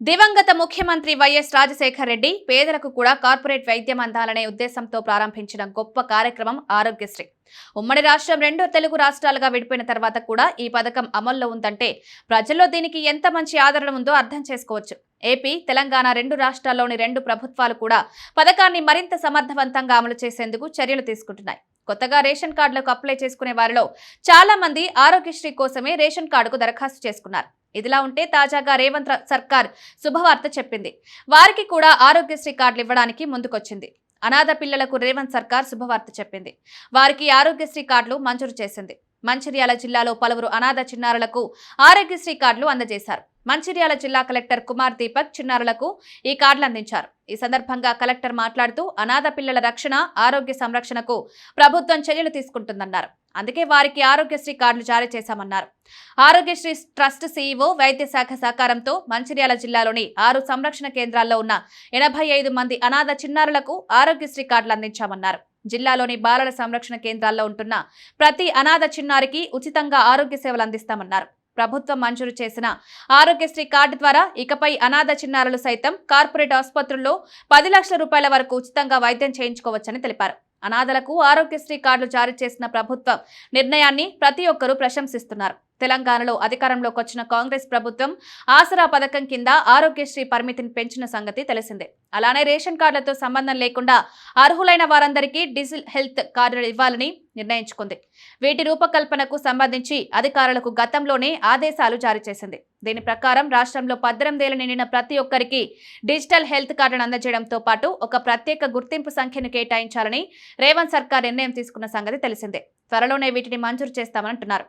దివంగత ముఖ్యమంత్రి వైఎస్ రాజశేఖర్ రెడ్డి పేదలకు కూడా కార్పొరేట్ వైద్యం అందాలనే ఉద్దేశంతో ప్రారంభించిన గొప్ప కార్యక్రమం ఆరోగ్యశ్రీ. ఉమ్మడి రాష్ట్రం రెండు తెలుగు రాష్ట్రాలుగా విడిపోయిన తర్వాత కూడా ఈ పథకం అమల్లో ఉందంటే ప్రజల్లో దీనికి ఎంత మంచి ఆదరణ ఉందో అర్థం చేసుకోవచ్చు. ఏపీ, తెలంగాణ రెండు రాష్ట్రాల్లోని రెండు ప్రభుత్వాలు కూడా పథకాన్ని మరింత సమర్థవంతంగా అమలు చేసేందుకు చర్యలు తీసుకుంటున్నాయి. కొత్తగా రేషన్ కార్డులకు అప్లై చేసుకునే వారిలో చాలా మంది ఆరోగ్యశ్రీ కోసమే రేషన్ కార్డుకు దరఖాస్తు చేసుకున్నారు. ఇదిలా ఉంటే తాజాగా రేవంత్ సర్కార్ శుభవార్త చెప్పింది. వారికి కూడా ఆరోగ్యశ్రీ కార్డులు ఇవ్వడానికి ముందుకొచ్చింది. అనాథ పిల్లలకు రేవంత్ సర్కార్ శుభవార్త చెప్పింది. వారికి ఆరోగ్యశ్రీ కార్డులు మంజూరు చేసింది. మంచిర్యాల జిల్లాలో పలువురు అనాథ చిన్నారులకు ఆరోగ్యశ్రీ కార్డులు అందజేశారు. మంచిర్యాల జిల్లా కలెక్టర్ కుమార్ దీపక్ చిన్నారులకు ఈ కార్డులు అందించారు. ఈ సందర్భంగా కలెక్టర్ మాట్లాడుతూ అనాథ పిల్లల రక్షణ, ఆరోగ్య సంరక్షణకు ప్రభుత్వం చర్యలు తీసుకుంటుందన్నారు. అందుకే వారికి ఆరోగ్యశ్రీ కార్డులు జారీ చేశామన్నారు. ఆరోగ్యశ్రీ ట్రస్ట్ సీఈఓ వైద్య శాఖ సహకారంతో మంచిర్యాల జిల్లాలోని 6 సంరక్షణ కేంద్రాల్లో ఉన్న 85 మంది అనాథ చిన్నారులకు ఆరోగ్యశ్రీ కార్డులు అందించామన్నారు. జిల్లాలోని బాలల సంరక్షణ కేంద్రాల్లో ఉంటున్న ప్రతి అనాథ చిన్నారికి ఉచితంగా ఆరోగ్య సేవలు అందిస్తామన్నారు. ప్రభుత్వం మంజూరు చేసిన ఆరోగ్యశ్రీ కార్డు ద్వారా ఇకపై అనాథ చిన్నారులు సైతం కార్పొరేట్ ఆసుపత్రుల్లో 10 లక్షల రూపాయల వరకు ఉచితంగా వైద్యం చేయించుకోవచ్చని తెలిపారు. అనాథలకు ఆరోగ్యశ్రీ కార్డులు జారీ చేసిన ప్రభుత్వం నిర్ణయాన్ని ప్రతి ఒక్కరూ ప్రశంసిస్తున్నారు. తెలంగాణలో అధికారంలోకి వచ్చిన కాంగ్రెస్ ప్రభుత్వం ఆసరా పథకం కింద ఆరోగ్యశ్రీ పరిమితిని పెంచిన సంగతి తెలిసిందే. అలానే రేషన్ కార్డులతో సంబంధం లేకుండా అర్హులైన వారందరికీ డిజిటల్ హెల్త్ కార్డులు ఇవ్వాలని నిర్ణయించుకుంది. వీటి రూపకల్పనకు సంబంధించి అధికారులకు గతంలోనే ఆదేశాలు జారీ చేసింది. దీని ప్రకారం రాష్ట్రంలో 18 ఏళ్లు నిండిన ప్రతి ఒక్కరికి డిజిటల్ హెల్త్ కార్డును అందజేయడంతో పాటు ఒక ప్రత్యేక గుర్తింపు సంఖ్యను కేటాయించాలని రేవంత్ సర్కార్ నిర్ణయం తీసుకున్న సంగతి తెలిసిందే. త్వరలోనే వీటిని మంజూరు చేస్తామంటున్నారు.